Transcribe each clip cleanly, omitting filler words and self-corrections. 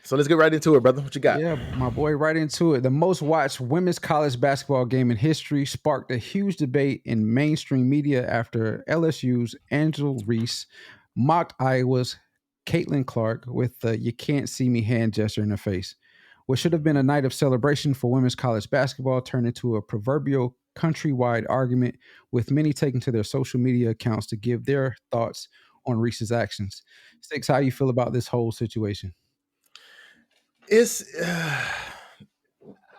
So let's get right into it, brother. What you got? Yeah, my boy, right into it. The most watched women's college basketball game in history sparked a huge debate in mainstream media after LSU's Angel Reese mocked Iowa's Caitlin Clark with the "you can't see me" hand gesture in her face. What should have been a night of celebration for women's college basketball turned into a proverbial countrywide argument, with many taking to their social media accounts to give their thoughts on Reese's actions. Six, how you feel about this whole situation? It's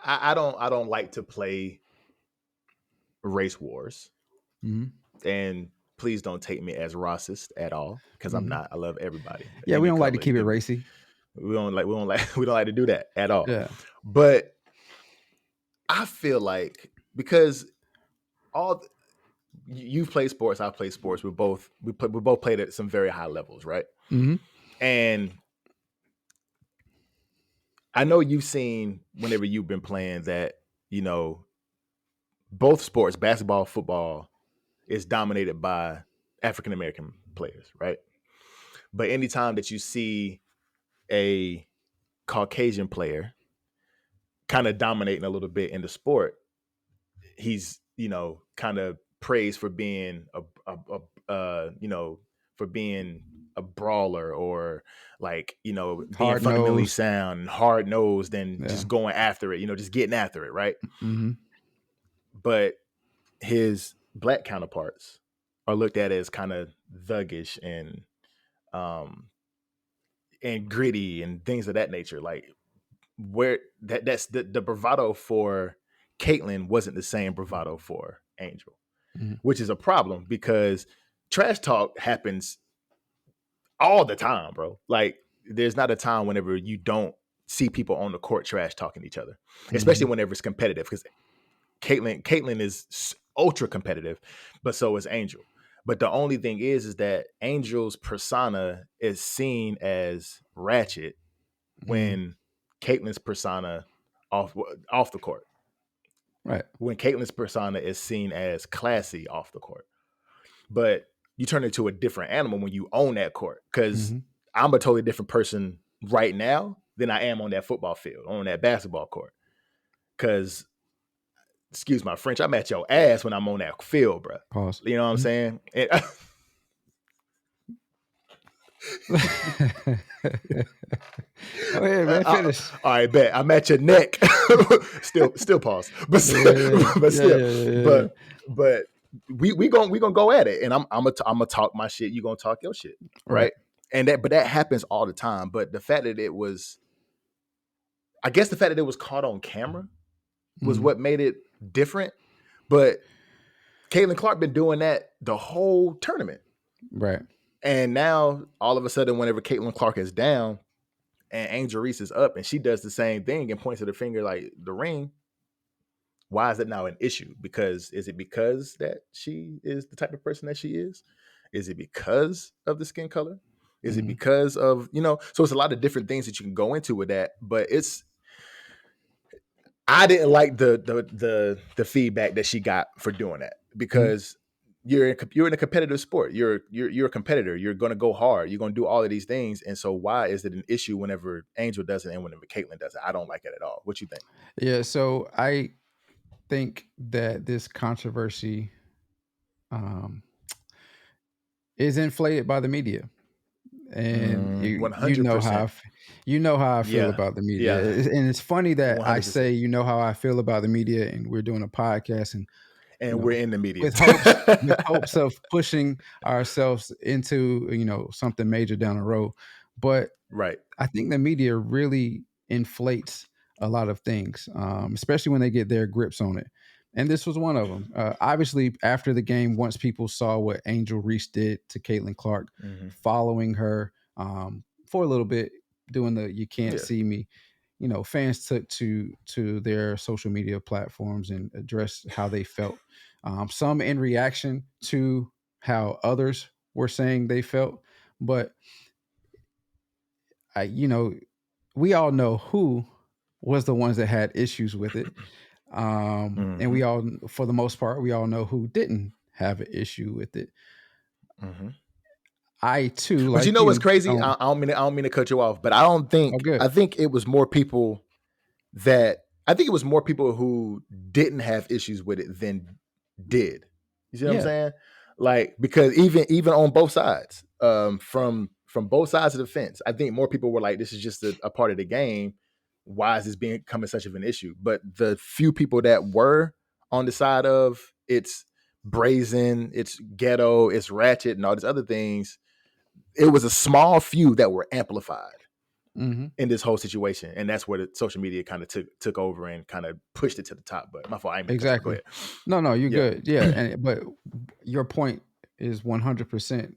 I don't like to play race wars, Mhm. and please don't take me as racist at all because I'm Mhm. not. I love everybody, Yeah, we any don't like to color. keep it racy. We don't like to do that at all. Yeah. But I feel like because all you've played sports, I play sports. We both played at some very high levels, right? Mhm. And I know you've seen whenever you've been playing that, you know, both sports, basketball, football, is dominated by African American players, right? But anytime that you see a Caucasian player kind of dominating a little bit in the sport, he's, kind of praised for being for being a brawler, or like, being Hard fundamentally nose. sound, hard nosed, and Yeah. just going after it, just getting after it, right? Mhm. But his black counterparts are looked at as kind of thuggish um and gritty and things of that nature. Like, where that's the bravado for Caitlyn wasn't the same bravado for Angel, Mhm. which is a problem because trash talk happens all the time, bro. Like, there's not a time whenever you don't see people on the court trash talking to each other, especially Mhm. whenever it's competitive. Because Caitlyn is ultra competitive, but so is Angel. But the only thing is that Angel's persona is seen as ratchet Mhm. when Caitlyn's persona off off the court. Right. When Caitlin's persona is seen as classy off the court. But you turn into a different animal when you own that court. Because Mhm. I'm a totally different person right now than I am on that football field, on that basketball court. Because, excuse my French, I'm at your ass when I'm on that field, bro. Pause. You know what I'm Mhm. saying? Go ahead, man. Finish. All right, bet. I'm at your neck. still pause, but Yeah, yeah, but yeah, still, yeah, yeah, yeah, yeah. but but we gonna go at it, and I'm gonna talk my shit. You gonna talk your shit, Right. right? But that happens all the time. But the fact that it was, I guess, the fact that it was caught on camera was Mhm. what made it different. But Caitlin Clark been doing that the whole tournament, Right. and now all of a sudden, whenever Caitlin Clark is down and Angel Reese is up, and she does the same thing and points to the finger like the ring. Why is it now an issue? Because is it because that she is the type of person that she is? Is it because of the skin color? Is it Mhm. because of, so it's a lot of different things that you can go into with that, but I didn't like the feedback that she got for doing that, Mhm. because you're in a competitive sport. You're a competitor. You're going to go hard. You're going to do all of these things. And so why is it an issue whenever Angel does it and whenever Caitlyn does it? I don't like it at all. What you think? Yeah. So I think that this controversy um, is inflated by the media, and you know how 100%. you know how I feel Yeah. about the media. Yeah. And it's funny that I say 100%. you know how I feel about the media, and we're doing a podcast, and you And know, we're in the media. with hopes of pushing ourselves into something major down the road. But Right. I think the media really inflates a lot of things, especially when they get their grips on it. And this was one of them. Obviously, after the game, once people saw what Angel Reese did to Caitlin Clark, Hmm. following her for a little bit, doing the "you can't Yeah. see me," fans took to their social media platforms and addressed how they felt. Some in reaction to how others were saying they felt, but I, we all know who was the ones that had issues with it. And Hmm. we all, for the most part, we all know who didn't have an issue with it. Hmm. I too, But you like know what's you, crazy? don't. I don't mean to cut you off, but Oh, good. I think it was more people I think it was more people who didn't have issues with it than did. You see what I'm Yeah. saying? Like, because even on both sides, from both sides of the fence, I think more people were like, "This is just a part of the game. Why is this becoming such of an issue?" But the few people that were on the side of it's brazen, it's ghetto, it's ratchet, and all these other things, it was a small few that were amplified Hmm. in this whole situation, and that's where the social media kind of took over and kind of pushed it to the top. But my fault, I ain't mean to cut you off. Go Exactly. ahead. No, you're Yeah. good. Yeah, but your point is 100%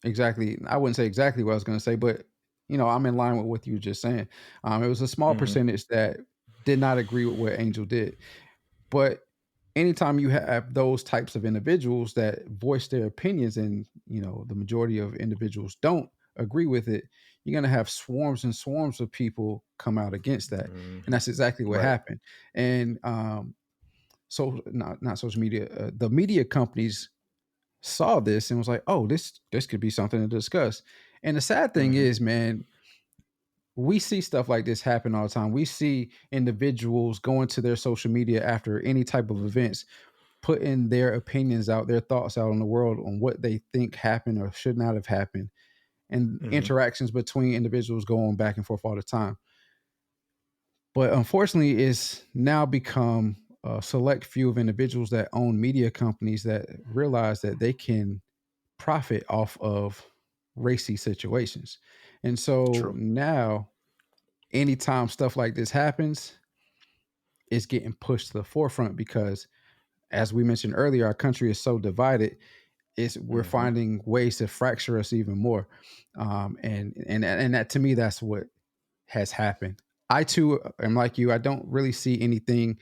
exactly. I wouldn't say exactly what I was going to say, but I'm in line with what you were just saying. It was a small Hmm. percentage that did not agree with what Angel did, but anytime you have those types of individuals that voice their opinions, and the majority of individuals don't agree with it, you're going to have swarms and swarms of people come out against that, and Hmm. that's exactly what Right. happened. And so not social media, the media companies saw this and was like, oh, this could be something to discuss. And the sad thing Hmm. is, man, we see stuff like this happen all the time. We see individuals going to their social media after any type of events, putting their opinions out, their thoughts out on the world on what they think happened or should not have happened, and Hmm. interactions between individuals going back and forth all the time. But unfortunately, it's now become a select few of individuals that own media companies that realize that they can profit off of racy situations. And so True. now, anytime stuff like this happens, it's getting pushed to the forefront because, as we mentioned earlier, our country is so divided. We're Hmm. finding ways to fracture us even more, and that, to me, that's what has happened. I too am like you. I don't really see anything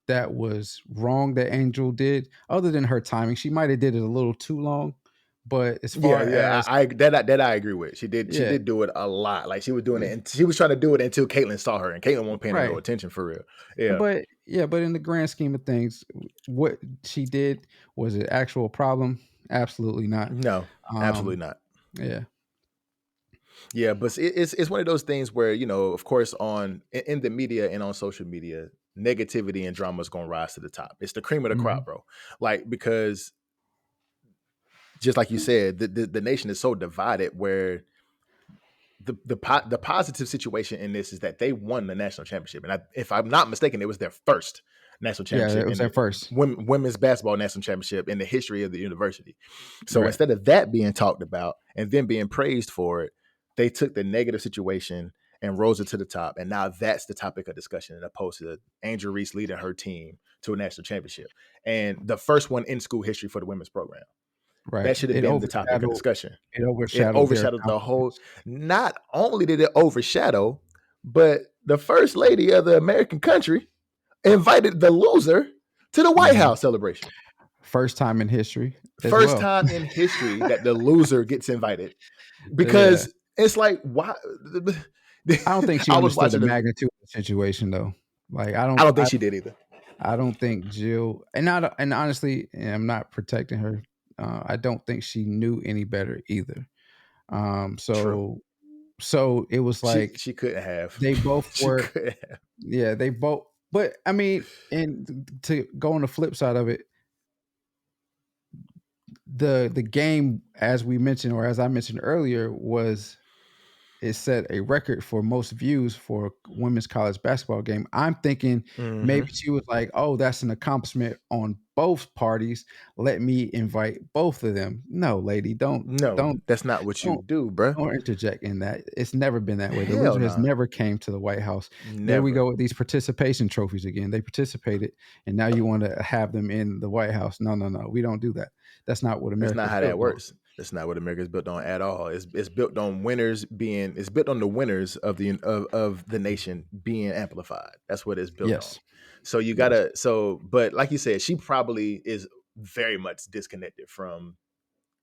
that was wrong that Angel did, other than her timing. She might have did it a little too long, but as Yeah, far yeah, as that I agree with. She yeah, did do it a lot. Like she was doing it, and she was trying to do it until Caitlyn saw her, and Caitlyn wasn't paying her no right. attention for real. Yeah. But yeah, but in the grand scheme of things, what she did, was an actual problem? Absolutely not. No, absolutely Um, not. yeah. Yeah, but it's one of those things where of course, in the media and on social media, negativity and drama is going to rise to the top. It's the cream of the crop, Mhm. bro. Like, because just like you said, the nation is so divided where the positive situation in this is that they won the national championship, and if I'm not mistaken, it was their first national Yeah, championship it in was the at first. women's basketball national championship in the history of the university. So Right. instead of that being talked about and then being praised for it, they took the negative situation and rose it to the top, and now that's the topic of discussion, as opposed to Angel Reese leading her team to a national championship and the first one in school history for the women's program. Right. That should have been the topic of discussion. It It overshadowed their overshadowed the whole. accomplishments. Not only did it overshadow, but the first lady of the American country invited the loser to the White Mhm. House celebration. First time in history as First well. time in history that the loser gets invited, Yeah. because it's like, why? I don't think she I was understood the watching the. magnitude of the situation, though. Like, I don't think she did either. I don't think Jill, and honestly, and I'm not protecting her. I don't think she knew any better either. Um, True. so so it was like She couldn't have. they both She were, couldn't have. yeah, they both. But I mean, and to go on the flip side of it, the game, as we mentioned, or as I mentioned earlier, was, it set a record for most views for a women's college basketball game. I'm thinking Hmm. maybe she was like, "Oh, that's an accomplishment on both parties. Let me invite both of them." No, lady, No, don't that's not what you don't do, bruh. don't interject in that. It's never been that way. The Hell loser has no. never came to the White House. There we Never. go with these participation trophies again. They participated, and now you want to have them in the White House. No, no, no. We don't do that. That's not what That's not America's how that built on. works. That's not what America's built on at all. It's built on winners being. It's built on the winners of the nation being amplified. That's what it's built on. Yes. So you Yes. gotta. But like you said, she probably is very much disconnected from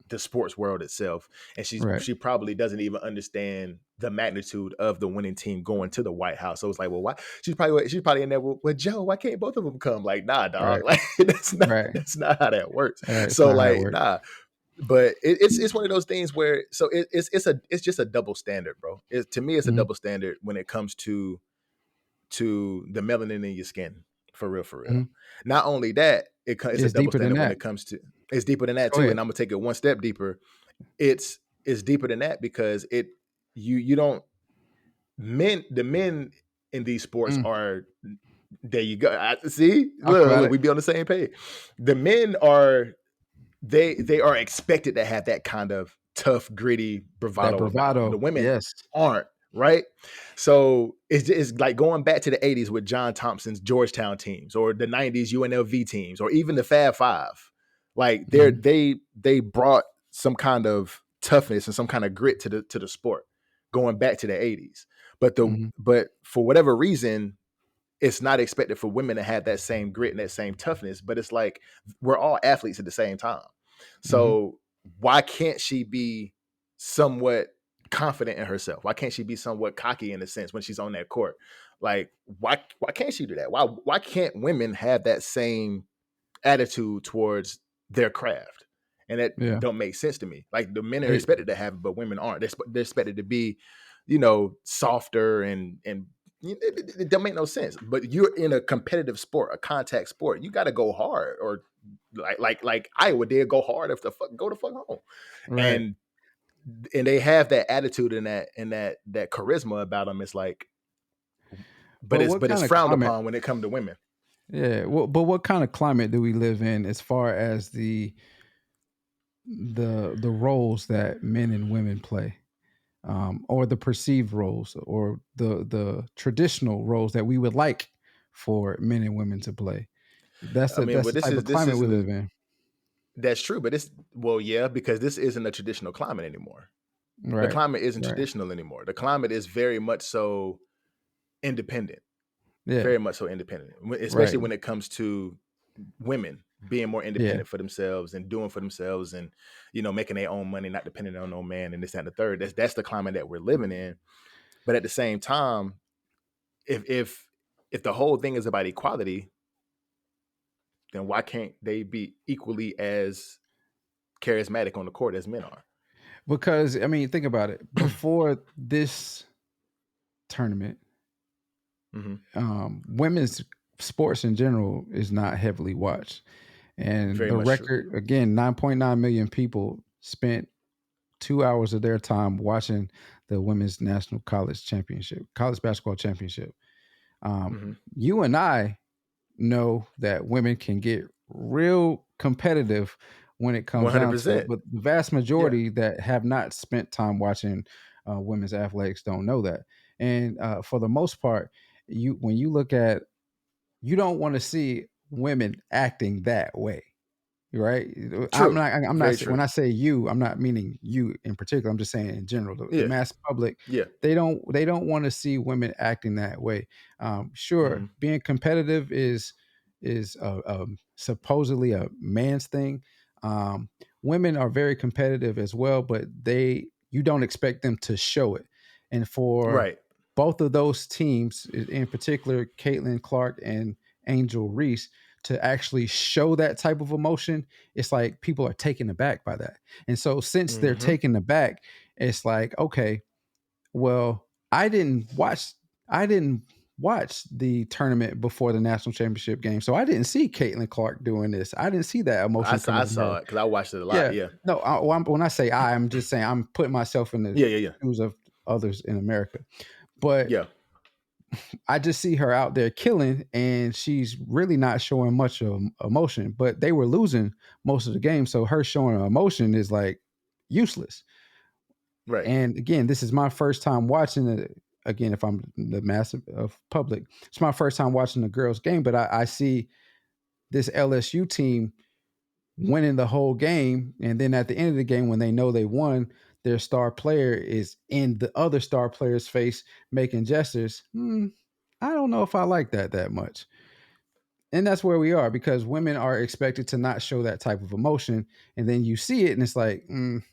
the sports world itself, and Right. she probably doesn't even understand the magnitude of the winning team going to the White House. So it's like, well, why? She's probably in there. Well, Joe, why can't both of them come? Like, nah, dog. Right. Like Right. that's not how that works. It's So not how it like, works. nah. but it's one of those things where it's just a double standard, bro. To me, it's a Mhm. double standard when it comes to the melanin in your skin, for real, for real. Mhm. Not only that, it's a It's double deeper than standard when that. it comes to it's deeper than that Go too. ahead. And I'm gonna take it one step deeper. It's deeper than that because you don't the men in these sports Mm. are there you go. See, Talk about look, it. we be on the same page. The men are they are expected to have that kind of tough, gritty That bravado about them. The bravado. women Yes. aren't, right? So it's like going back to the 80s with John Thompson's Georgetown teams or the 90s UNLV teams or even the Fab Five. Like Mhm. they brought some kind of toughness and some kind of grit to the sport going back to the 80s. Mhm. But for whatever reason, it's not expected for women to have that same grit and that same toughness, but it's like we're all athletes at the same time. Mhm. So why can't she be somewhat confident in herself? Why can't she be somewhat cocky in a sense when she's on that court? Like why can't she do that? Why can't women have that same attitude towards their craft? And that Yeah. don't make sense to me. Like the men are It, expected to have it, but women aren't. They're expected to be, softer and it don't make no sense. But you're in a competitive sport, a contact sport. You got to go hard, or like Iowa did, go hard if the fuck go the fuck home. right. And they have that attitude and that charisma about them. It's like, but But it's what but it's kind of frowned climate? upon when it comes to women. Yeah. Well, but what kind of climate do we live in as far as the roles that men and women play, or the perceived roles, or the traditional roles that we would like for men and women to play? I mean, That's but the type of this climate we isn't live in. that's true, but it's well, yeah, because this isn't a traditional climate anymore. The Right. climate isn't Right. traditional anymore. The climate is very much so independent, Yeah. very much so independent, especially Right. when it comes to women being more Yeah. independent for themselves and doing for themselves and making their own money, not depending on no man and this and the third. That's the climate that we're living in. But at the same time, if the whole thing is about equality, then why can't they be equally as charismatic on the court as men are? Because I mean, think about it. Before this tournament, Hmm. women's sports in general is not heavily watched. And Very the much true. record, again, 9.9 million people spent 2 hours of their time watching the women's national college basketball championship. Hmm. You and I know that women can get real competitive when it comes down to it, 100%. but the vast Yeah. majority that have not spent time watching women's athletics don't know that. And for the most part, when you look at, you don't want to see women acting that way, right? True. I'm not Very when true. I say you, I'm not meaning you in particular. I'm just saying in general, the Yeah. mass public, Yeah. they don't want to see women acting that way. Sure, Hmm. being competitive is supposedly a man's thing. Women are very competitive as well, but you don't expect them to show it. And for Right. both of those teams, in particular, Caitlin Clark and Angel Reese, to actually show that type of emotion, it's like people are taken aback by that. And so since they're Hmm. taken aback, it's like, okay, well, I didn't watch the tournament before the national championship game. So I didn't see Caitlin Clark doing this. I didn't see that emotion I coming from saw her. it because I watched it a lot. Yeah. Yeah. No, when I say I'm just saying I'm putting myself in the Yeah. Yeah. Yeah. shoes of others in America. But Yeah. I just see her out there killing, and she's really not showing much of emotion. But they were losing most of the game, so her showing emotion is like useless. Right. And again, this is my first time watching it. Again, if I'm the mass of public, it's my first time watching the girls' game. But I see this LSU team winning the whole game, and then at the end of the game, when they know they won, their star player is in the other star player's face making gestures. I don't know if I like that much. And that's where we are, because women are expected to not show that type of emotion, and then you see it and it's like,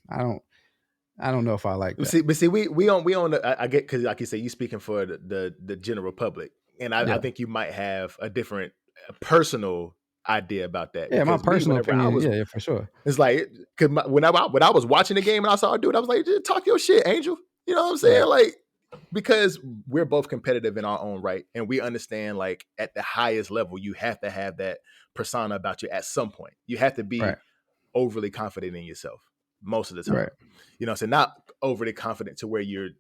I don't know if I like that. But see, we on I get because like you say, you speaking for the general public, and I Yeah. think you might have a different personal idea about that Yeah, my because me, personal whenever I opinion, was, yeah, for sure. it's like, because when I was watching the game and I saw a dude, I was like, just talk your shit, Angel. You know what I'm saying? Right, Like, because we're both competitive in our own right, and we understand like at the highest level, you have to have that persona about you at some point. You have to right, be overly confident in yourself most of the time. right, You know, so not overly confident to where you're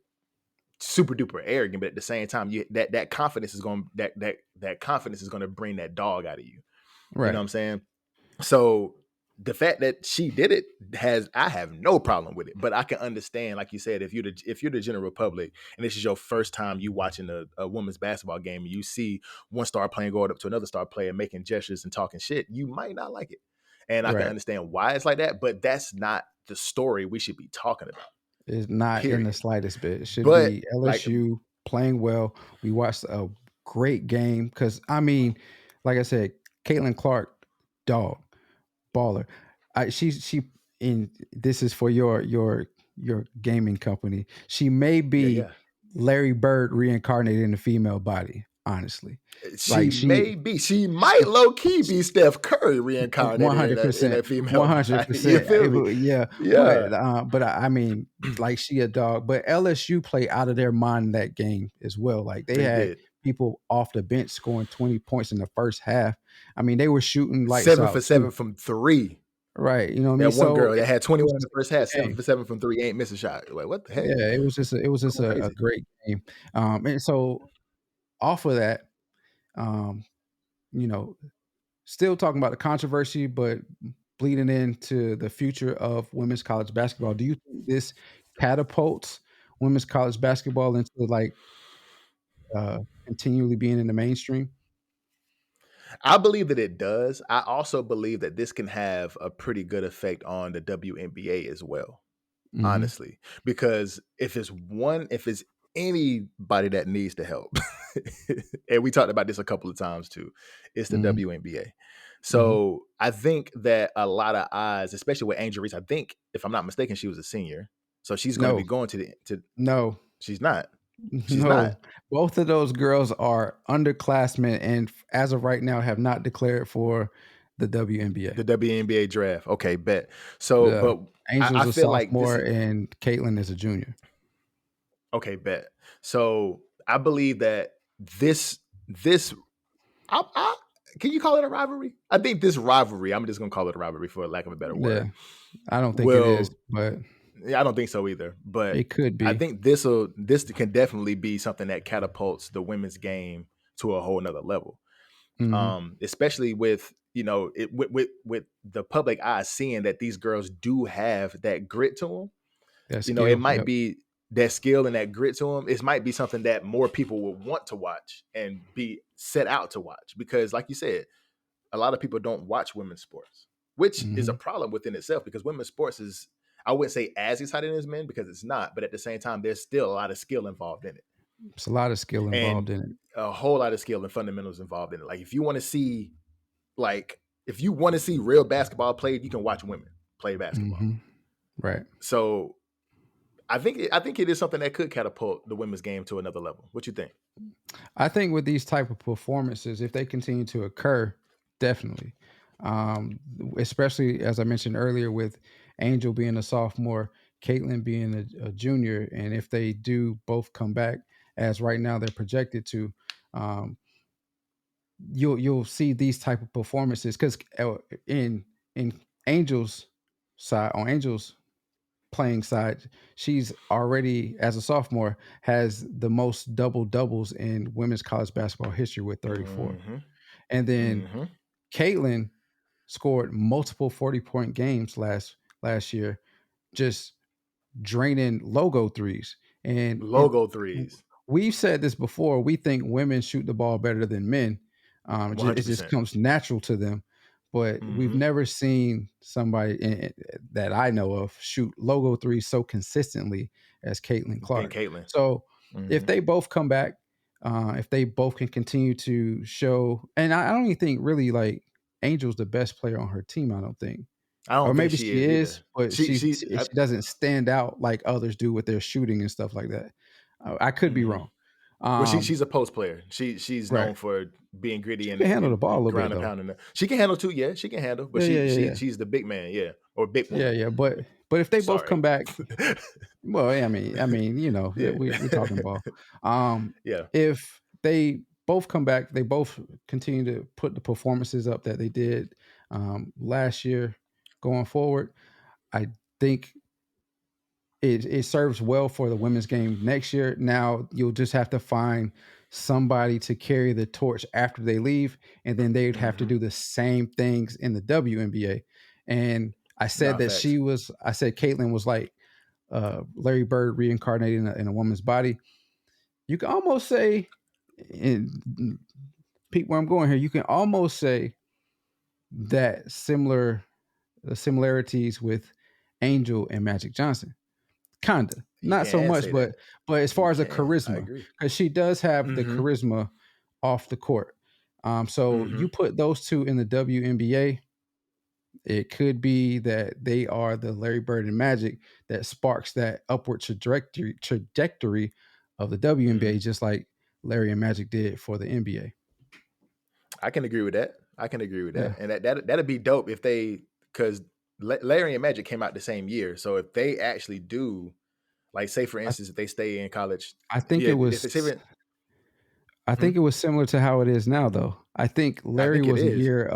super duper arrogant, but at the same time, that confidence is going that confidence is going to bring that dog out of you. You know what right. I'm saying? So the fact that she did it I have no problem with it, but I can understand, like you said, if you're the general public and this is your first time you watching a women's basketball game and you see one star player going up to another star player making gestures and talking shit, you might not like it. And I can Right. understand why it's like that, but that's not the story we should be talking about. It's not in the Period. slightest bit. It should But be like, LSU playing well. We watched a great game because I mean, like I said, Caitlin Clark, dog, baller. She in this is for your gaming company. She may yeah, be yeah. Larry Bird reincarnated in the female body. Honestly, She like may be. She might low key be Steph Curry one reincarnated in hundred percent, that female one hundred body. You percent. feel me? Yeah, Yeah, but I mean, like she a dog. But LSU played out of their mind in that game as well. Like they they had did. people off the bench scoring 20 points in the first half. I mean, they were shooting lights Seven for out too. seven from three. Right. You know what I mean? That one So girl that had it 21 was in just the first a half, great seven game. for seven from three, ain't miss a shot. Like, what the heck? Yeah, it was just Going a crazy. great game. And so off of that, um, you know, still talking about the controversy, but bleeding into the future of women's college basketball. Do you think this catapults women's college basketball into like continually being in the mainstream? I believe that it does. I also believe that this can have a pretty good effect on the WNBA as well. Hmm. Honestly, because if it's anybody that needs the help, and we talked about this a couple of times too, it's the Hmm. WNBA. Hmm. So I think that a lot of eyes, especially with Angel Reese, I think if I'm not mistaken, she was a senior, so she's going to No, be going to the to. no, She's not. She's not no. Both of those girls are underclassmen, and as of right now, have not declared for the WNBA. the WNBA draft. Okay, bet. So, The but I Angel's a feel like this sophomore, is and Caitlin is a junior. okay. Bet. So I believe that this I can you call it a rivalry? I think this rivalry, I'm just gonna call it a rivalry for lack of a better Yeah, word. I don't think it is, Will but yeah, I don't think so either. But it could I be. think this can definitely be something that catapults the women's game to a whole nother level. Hmm. Especially with with the public eye seeing that these girls do have that grit to them. That You know, it skill. might Yep. be that skill and that grit to them. It might be something that more people will want to watch and be set out to watch because, like you said, a lot of people don't watch women's sports, which is a Hmm. problem within itself because women's sports is, I wouldn't say as exciting as men because it's not, but at the same time, there's still a lot of skill involved in it It's a lot of skill involved and in it. a whole lot of skill and fundamentals involved in it. Like like if you want to see real basketball played, you can watch women play basketball. Hmm. Right. So I think it is something that could catapult the women's game to another level. What you think? I think with these type of performances, if they continue to occur, definitely. Um, Especially as I mentioned earlier, with Angel being a sophomore, Caitlin being a junior, and if they do both come back, as right now they're projected to, um, you'll see these type of performances because in Angel's side on Angel's playing side, she's already as a sophomore has the most double doubles in women's college basketball history with 34. Mm-hmm. And then Mm-hmm. Caitlin scored multiple 40-point games last year, just draining logo threes. And Logo threes. we've said this before. We think women shoot the ball better than men. It just 100%. comes natural to them. But we've Mm-hmm. never seen somebody that I know of shoot logo threes so consistently as Caitlin Then Clark. Caitlin. So if Mm-hmm. they both come back, if they both can continue to show, and I don't even think really like Angel's the best player on her team. I don't think, I or don't think maybe she she is is, either. but she doesn't stand out like others do with their shooting and stuff like that. I could be Mm-hmm. wrong, Well, Um, she's a post player. She's right. known for being gritty She can handle the ball a and little bit ground and though. pounding. She can handle too. Yeah, she can handle, but Yeah, yeah, yeah, yeah, she's the big man. Yeah, or big yeah, woman. yeah. But if they both Sorry. come back, well, I mean, Yeah, we're talking ball. Um, yeah. if they both come back, they both continue to put the performances up that they did last year going forward. I think it serves well for the women's game next year. Now you'll just have to find somebody to carry the torch after they leave, and then they'd have to Hmm. do the same things in the WNBA. And Nah, facts. I said Caitlin was like Larry Bird reincarnated in a woman's body. You can almost say, and Pete, where I'm going here, you can almost say that the similarities with Angel and Magic Johnson. Kinda. You Not so can much, say that. but as You far as the can. I charisma, agree. because she does have the Hmm. charisma off the court. So Hmm. you put those two in the WNBA, it could be that they are the Larry Bird and Magic that sparks that upward trajectory of the WNBA, Hmm. just like Larry and Magic did for the NBA. I can agree with that. I can agree with Yeah. that. And that'd be dope if they, because Larry and Magic came out the same year. So if they actually do, like, say for I, instance, if they stay in college, I think yeah, it if was it's even, I hmm? think it was similar to how it is now though. I think I Larry think it was is a year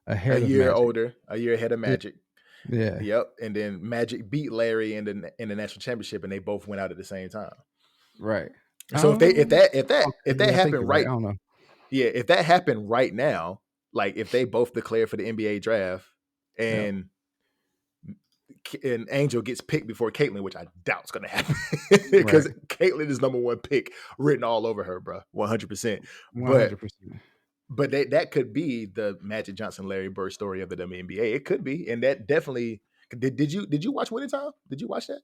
ahead of Magic. a year ahead of Yeah. Magic. Yeah. Yep. And then Magic beat Larry in the national championship, and they both went out at the same time. Right. So if Okay, that yeah, I think happened you're right. right, I don't know. yeah, if that happened right now, like if they both declare for the NBA draft Yeah. and Angel gets picked before Caitlyn, which I doubt is going to happen Right. because Caitlyn is number one pick written all over her, bro, 100%. But 100%. that could be the Magic Johnson Larry Bird story of the WNBA. It could be, and that definitely did you watch Winning Time? Did you watch that?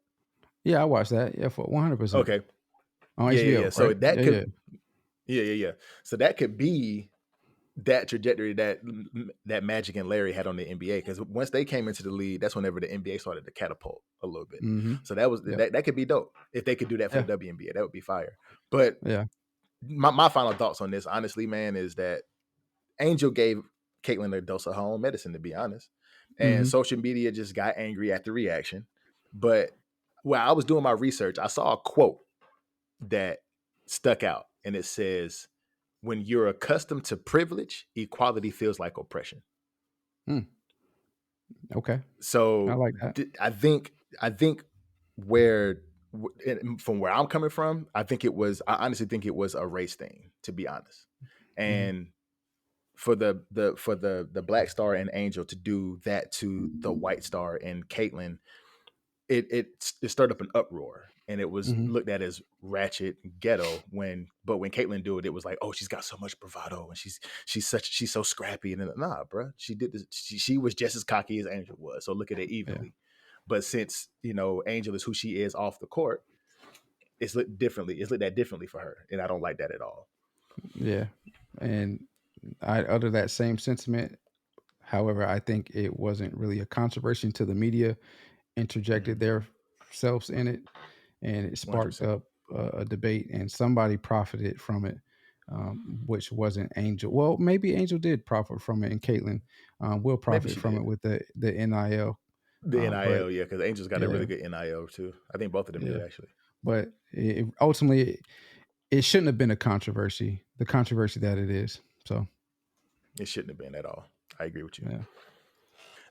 Yeah, I watched that. Yeah, for 100% Okay, on yeah, yeah, yeah. HBO, So right? that Yeah, yeah. could, yeah, yeah, yeah. So that could be that trajectory that Magic and Larry had on the NBA, because once they came into the league, that's whenever the NBA started to catapult a little bit. Mhm. So that was Yep. that could be dope if they could do that for the Yeah. WNBA. That would be fire. But Yeah. my final thoughts on this, honestly, man, is that Angel gave Caitlyn a dose of her own medicine, to be honest, and Mhm. social media just got angry at the reaction. But while I was doing my research, I saw a quote that stuck out, and it says, when you're accustomed to privilege, equality feels like oppression. Mm. Okay. I So like that. I think where from where I'm coming from, I honestly think it was a race thing, to be honest. Mhm. And for the Black Star and Angel to do that to the White Star and Caitlyn, it stirred up an uproar, and it was Mhm. looked at as ratchet and ghetto. When Caitlyn do it, it was like, oh, she's got so much bravado, and she's so scrappy. And then, nah, bro, she did this. She was just as cocky as Angel was. So look at it Yeah. evenly. But since Angel is who she is off the court, it's looked differently. It's looked at differently for her, and I don't like that at all. Yeah. And I utter that same sentiment. However, I think it wasn't really a controversy until the media interjected Mm-hmm. themselves in it, and it One hundred sparked percent. up a debate, and somebody profited from it, which wasn't Angel. Well, maybe Angel did profit from it, and Caitlyn will Maybe profit she from it did. with the NIL. The But NIL, yeah, because Angel's got a yeah, really good NIL too. I think both of them yeah. did, actually. But ultimately, it shouldn't have been a controversy. The controversy that it is. So It shouldn't have been at all. I agree with you. yeah.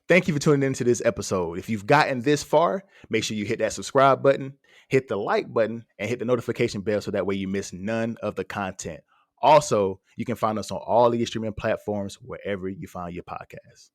Thank you for tuning into this episode. If you've gotten this far, make sure you hit that subscribe button, hit the like button, and hit the notification bell so that way you miss none of the content. Also, you can find us on all the streaming platforms wherever you find your podcasts.